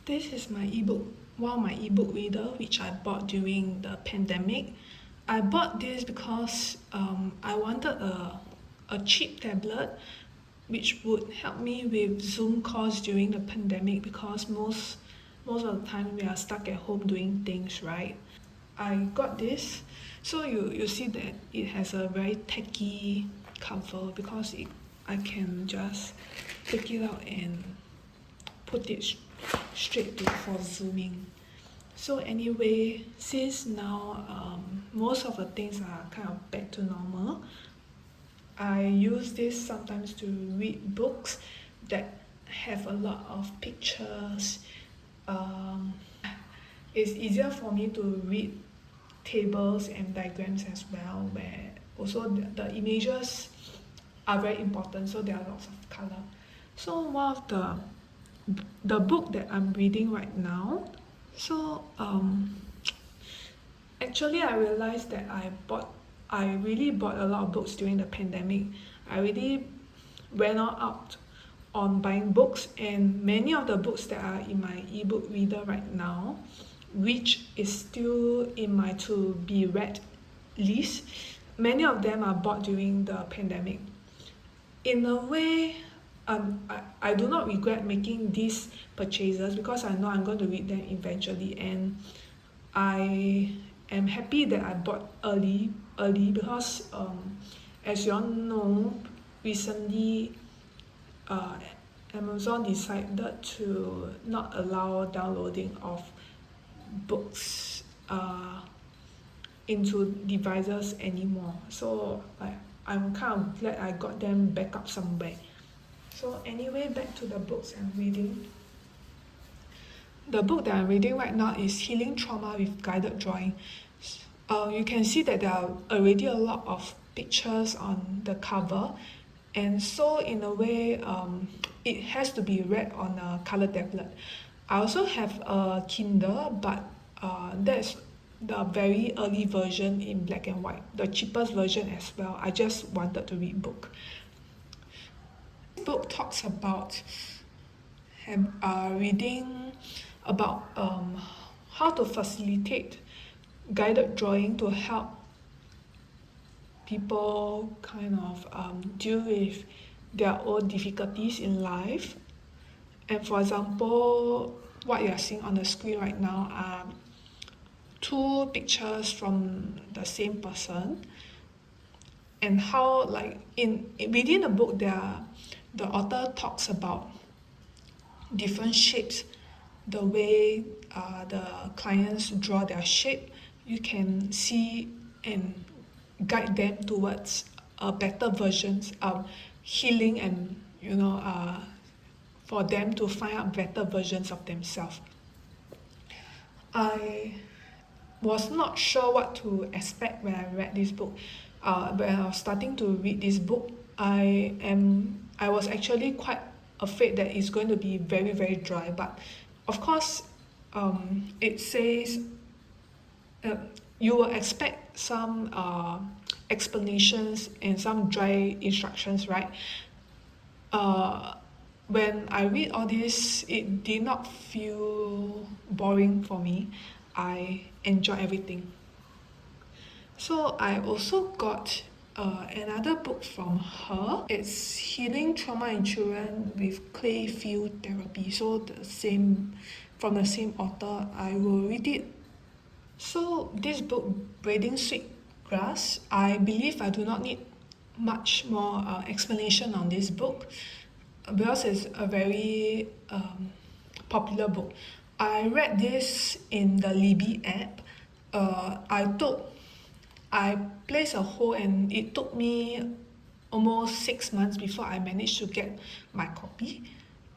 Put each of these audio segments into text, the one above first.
This is my ebook, one of my ebook reader, which I bought during the pandemic. I bought this because I wanted a cheap tablet which would help me with Zoom calls during the pandemic because most of the time we are stuck at home doing things, right? I got this, so you see that it has a very tacky cover because I can just take it out and put it straight to for zooming. So anyway, since now most of the things are kind of back to normal, I use this sometimes to read books that have a lot of pictures. Um, it's easier for me to read tables and diagrams as well, where also the images are very important, so there are lots of color. So one of the book that I'm reading right now, so actually I realized that I really bought a lot of books during the pandemic. I really went all out on buying books, and many of the books that are in my ebook reader right now, which is still in my to be read list, many of them are bought during the pandemic. In a way, I do not regret making these purchases because I know I'm going to read them eventually, and I am happy that I bought early because as you all know, recently uh, Amazon decided to not allow downloading of books into devices anymore. So I'm kind of glad I got them back up somewhere. So anyway, back to the books I'm reading. The book that I'm reading right now is Healing Trauma with Guided Drawing. You can see that there are already a lot of pictures on the cover, and so in a way it has to be read on a color tablet. I also have a Kindle, but that's the very early version in black and white, the cheapest version as well. I just wanted to read book. This book talks about reading about how to facilitate guided drawing to help people kind of deal with their own difficulties in life. And for example, what you are seeing on the screen right now are two pictures from the same person, and how like within the book the author talks about different shapes, the way the clients draw their shape. You can see and guide them towards a better versions of healing, and for them to find out better versions of themselves. I was not sure what to expect when I read this book. When I was starting to read this book, I was actually quite afraid that it's going to be very very dry. But of course, it says you will expect some explanations and some dry instructions, right? When I read all this, it did not feel boring for me. I enjoy everything. So I also got another book from her. It's Healing Trauma in Children with Clay Field Therapy. So from the same author. I will read it. So this book, Braiding Sweetgrass, I believe I do not need much more explanation on this book because it's a very popular book. I read this in the Libby app. I placed a hold, and it took me almost 6 months before I managed to get my copy.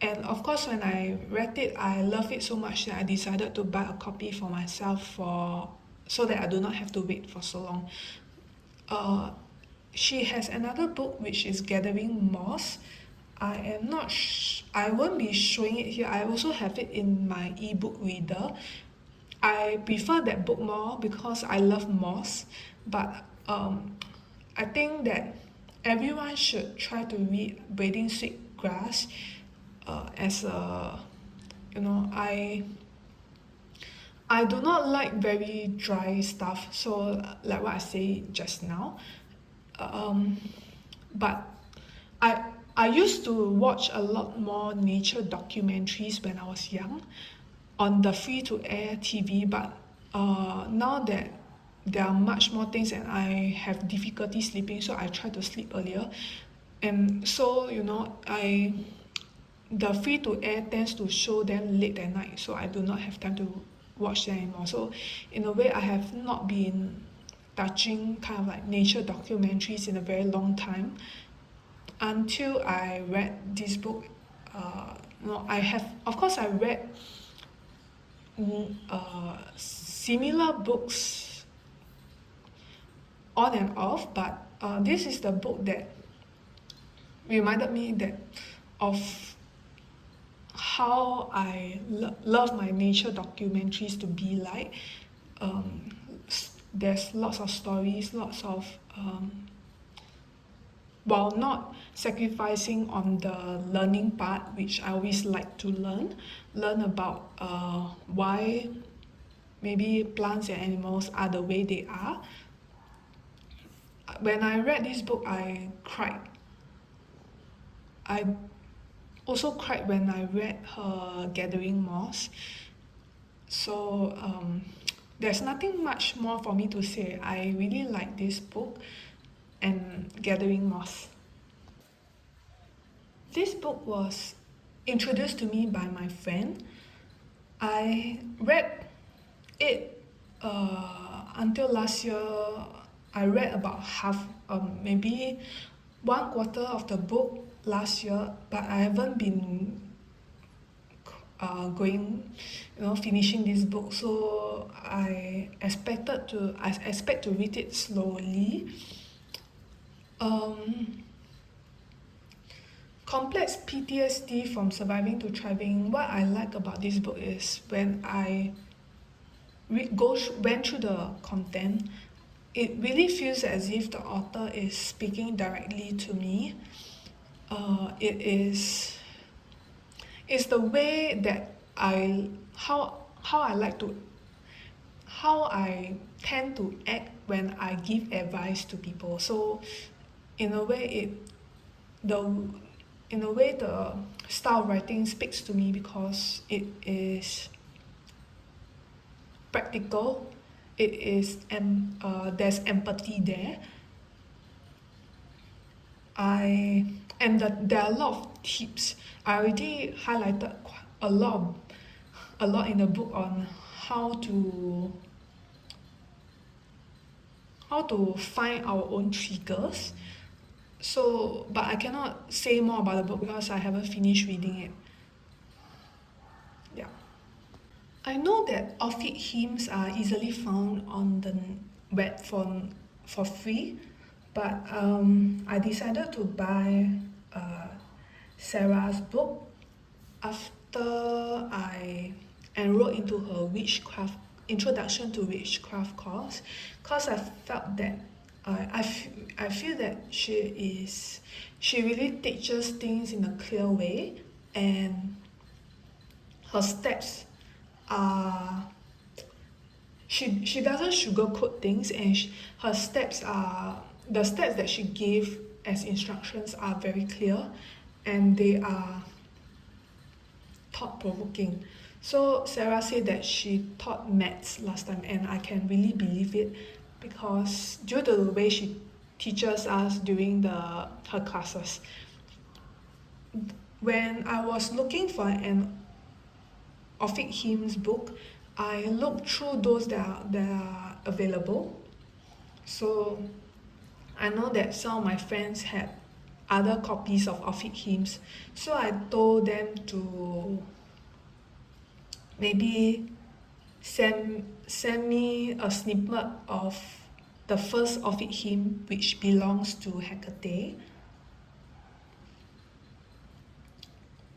And of course, when I read it, I love it so much that I decided to buy a copy for myself so that I do not have to wait for so long. She has another book which is Gathering Moss. I won't be showing it here. I also have it in my ebook reader. I prefer that book more because I love moss, but I think that everyone should try to read Braiding Sweetgrass as a I do not like very dry stuff, so like what I say just now. Um, but I I used to watch a lot more nature documentaries when I was young on the free-to-air TV, but now that there are much more things and I have difficulty sleeping, so I try to sleep earlier. And so, the free-to-air tends to show them late at night, so I do not have time to watch them anymore. So in a way, I have not been touching kind of like nature documentaries in a very long time until I read this book. I have, of course, I read similar books on and off, but this is the book that reminded me that of how I love my nature documentaries to be like. There's lots of stories, lots of while not sacrificing on the learning part, which I always like to learn about why maybe plants and animals are the way they are. When I read this book, I cried. I also cried when I read her Gathering Moss. So there's nothing much more for me to say. I really like this book and Gathering Moss. This book was introduced to me by my friend. I read it until last year. I read about half, maybe one quarter of the book last year, but I haven't been finishing this book. So I expect to read it slowly. Complex PTSD from surviving to thriving. What I like about this book is when I went through the content, it really feels as if the author is speaking directly to me. It's the way that how I tend to act when I give advice to people. So in a way the style of writing speaks to me because it is practical. It is there's empathy there. There are a lot of tips. I already highlighted a lot in the book on how to find our own triggers. So, but I cannot say more about the book because I haven't finished reading it. Yeah. I know that Orphic hymns are easily found on the web for free, but I decided to buy Sarah's book after I enrolled into her witchcraft introduction to witchcraft course, because I felt that I feel that she really teaches things in a clear way, and her steps are she doesn't sugarcoat things, and her steps are the steps that she gave as instructions are very clear, and they are thought-provoking. So Sarah said that she taught maths last time, and I can really believe it because due to the way she teaches us during her classes. When I was looking for an Orphic hymns book, I looked through those that are available. So I know that some of my friends had other copies of Orphic hymns, so I told them to maybe send me a snippet of the first Orphic hymn, which belongs to Hecate.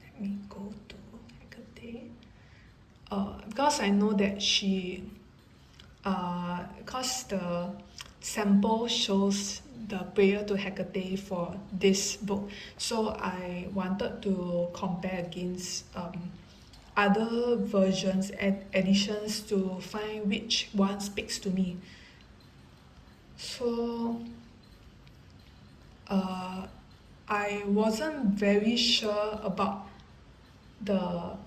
Let me go to Hecate. Because I know that because the sample shows the prayer to Hecate for this book, so I wanted to compare against other versions and editions to find which one speaks to me. So I wasn't very sure about the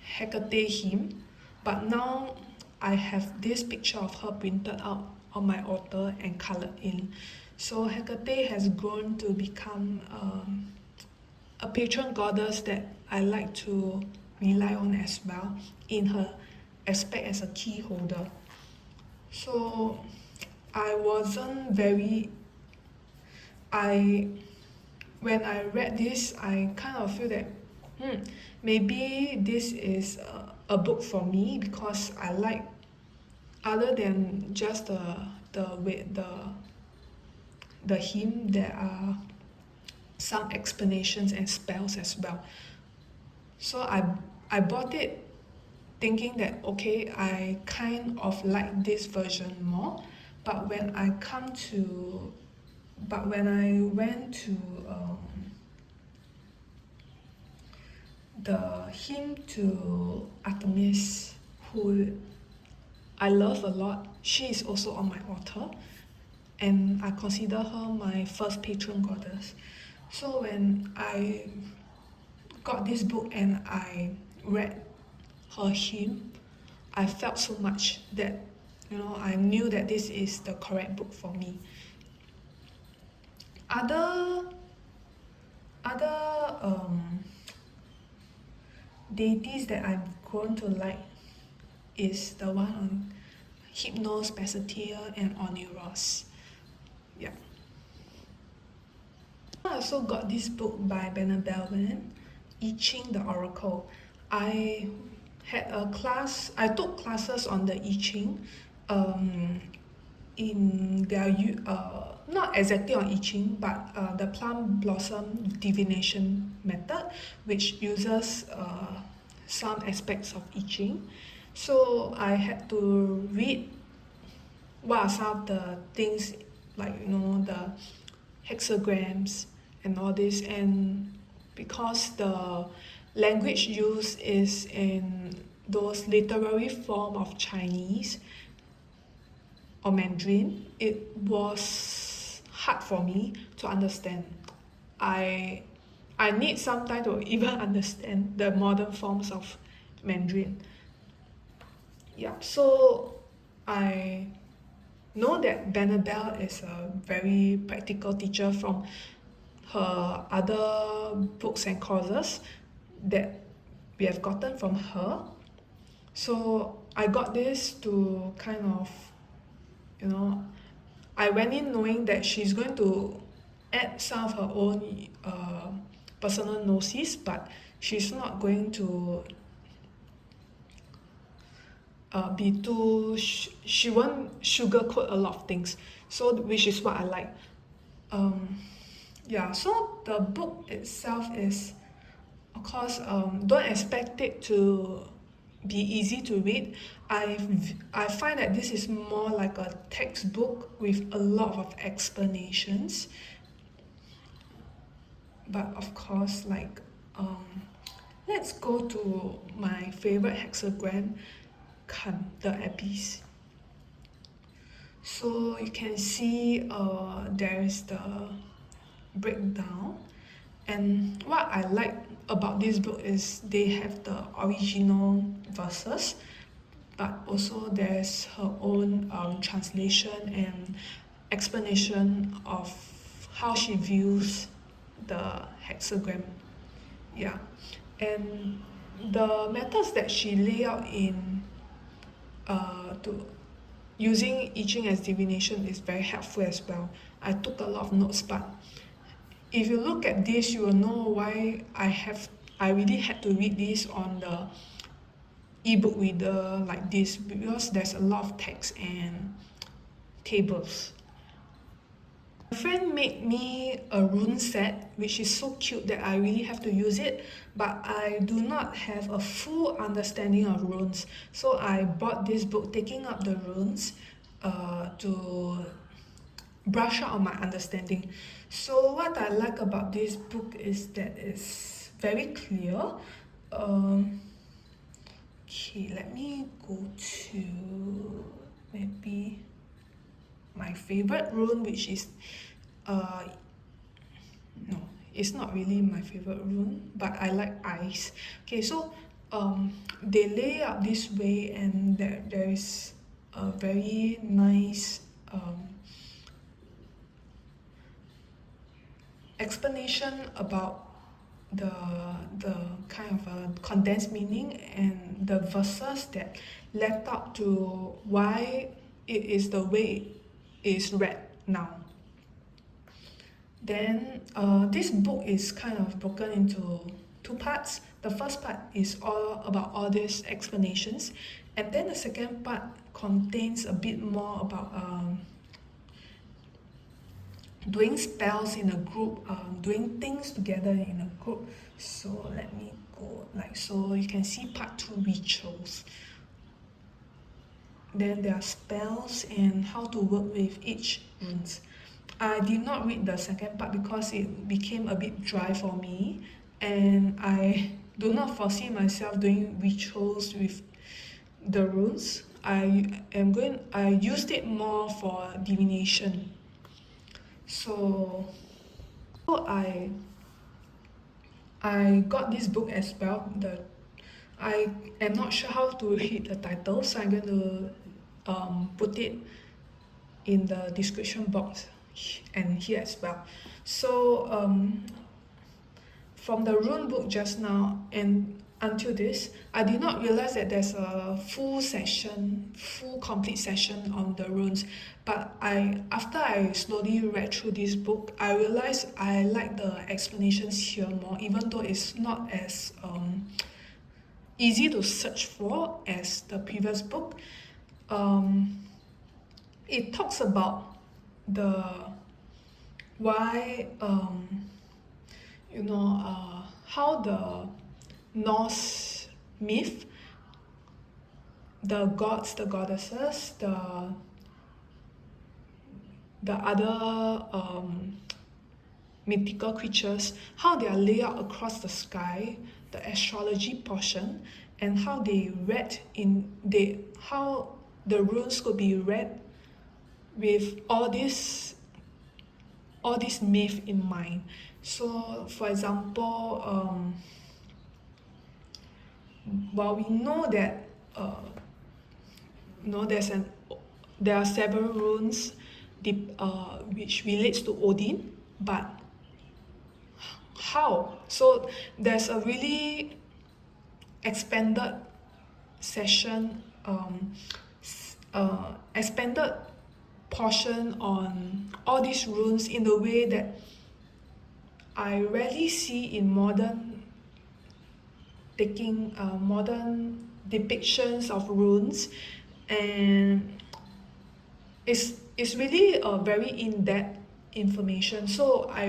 Hecate hymn, but now I have this picture of her printed out on my altar and colored in. So Hecate has grown to become a patron goddess that I like to rely on as well in her aspect as a key holder. So I wasn't very I when I read this, I kind of feel that maybe this is a book for me because I like, other than just the hymn, there are some explanations and spells as well. So I bought it thinking that okay, I kind of like this version more, but when I went to the hymn to Artemis, who I love a lot, she is also on my altar, and I consider her my first patron goddess. So when I got this book and I read her hymn, I felt so much that I knew that this is the correct book for me. Other deities that I've grown to like is the one on Hypnos, Passatia, and Onuros. Yeah. I also got this book by Benevolent, I Ching the Oracle. I took classes on the I Ching in their not exactly on I Ching, but the plum blossom divination method, which uses some aspects of I Ching. So I had to read what are some of the things, like the hexagrams and all this, and because the language used is in those literary form of Chinese or Mandarin, it was hard for me to understand. I need some time to even understand the modern forms of Mandarin. Yeah, so I know that Benabel is a very practical teacher from her other books and courses that we have gotten from her. So I got this to kind of, I went in knowing that she's going to add some of her own personal gnosis, but she's not going to be too, she won't sugarcoat a lot of things, so which is what I like. Yeah, so the book itself is, of course, don't expect it to be easy to read. I find that this is more like a textbook with a lot of explanations. But of course, like, let's go to my favorite hexagram, Kan, the Abyss. So you can see there is the breakdown, and what I like about this book is they have the original verses, but also there's her own translation and explanation of how she views the hexagram. Yeah, and the methods that she lay out in to using I Ching as divination is very helpful as well. I took a lot of notes, but if you look at this, you will know why I really had to read this on the ebook reader like this, because there's a lot of text and tables. My friend made me a rune set, which is so cute that I really have to use it, but I do not have a full understanding of runes. So I bought this book, Taking Up the Runes, to brush up on my understanding. So what I like about this book is that it's very clear. Okay, let me go to maybe my favorite rune, which is no, it's not really my favorite rune, but I like ice. Okay, so they lay out this way, and there is a very nice explanation about the kind of a condensed meaning and the verses that led up to why it is the way it is read now. Then this book is kind of broken into two parts. The first part is all about all these explanations, and then the second part contains a bit more about doing spells in a group, doing things together in a group. So let me go like so. You can see part 2 rituals. Then there are spells and how to work with each runes. I did not read the second part because it became a bit dry for me, and I do not foresee myself doing rituals with the runes. I used it more for divination. So I got this book as well. I am not sure how to read the title, so I'm going to put it in the description box and here as well. So from the rune book just now and until this, I did not realize that there's a full complete session on the runes. But after I slowly read through this book, I realized I like the explanations here more, even though it's not as easy to search for as the previous book. It talks about the why how the Norse myth, the gods, the goddesses, the other mythical creatures, how they are laid out across the sky, the astrology portion, and how how the runes could be read with all this myth in mind. So, for example, while we know that there are several runes which relates to Odin, but how? So there's a really expanded session, expanded portion on all these runes in the way that I rarely see in modern depictions of runes, and it's really a very in-depth information. So I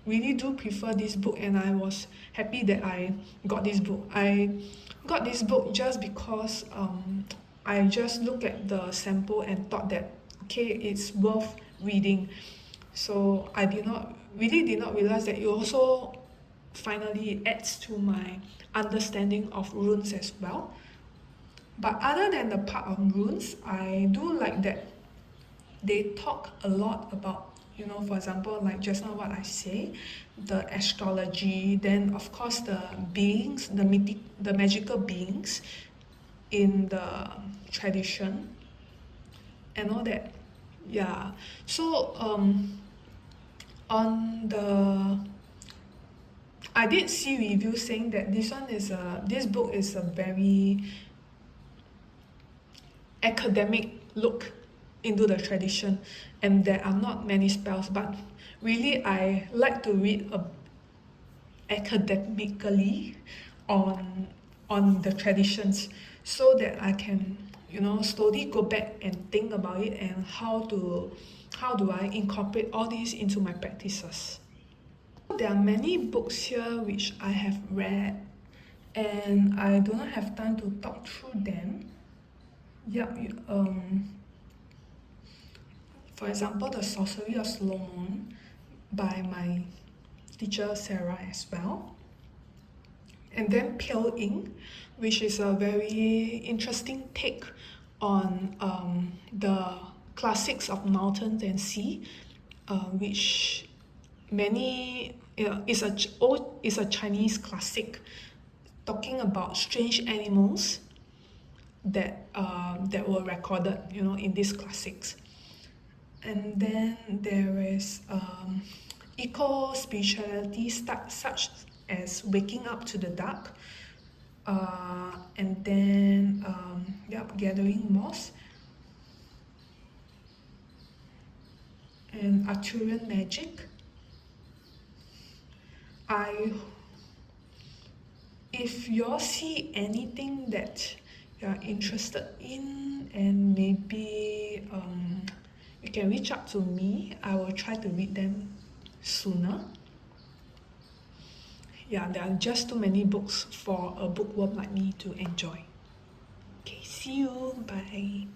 really do prefer this book, and I was happy that I got this book. I got this book just because I just looked at the sample and thought that okay, it's worth reading. So I did not realize that it also finally adds to my understanding of runes as well. But other than the part on runes, I do like that they talk a lot about, for example, like just now what I say, the astrology, then of course the beings, the magical beings in the tradition and all that. Yeah. So on the I did see reviews saying that this book is a very academic look into the tradition, and there are not many spells, but really I like to read academically on the traditions, so that I can slowly go back and think about it, and how do I incorporate all these into my practices. There are many books here which I have read, and I do not have time to talk through them. Yeah, for example, the Sorcery of Solomon by my teacher Sara as well. And then Pale Ink, which is a very interesting take on the classics of mountains and sea, which many is a Chinese classic talking about strange animals that were recorded, in these classics. And then there is eco spirituality such as waking up to the dark, and then gathering moss, and Arthurian magic. If you all see anything that you are interested in, and maybe you can reach out to me. I will try to read them sooner. Yeah, there are just too many books for a bookworm like me to enjoy. Okay, see you. Bye.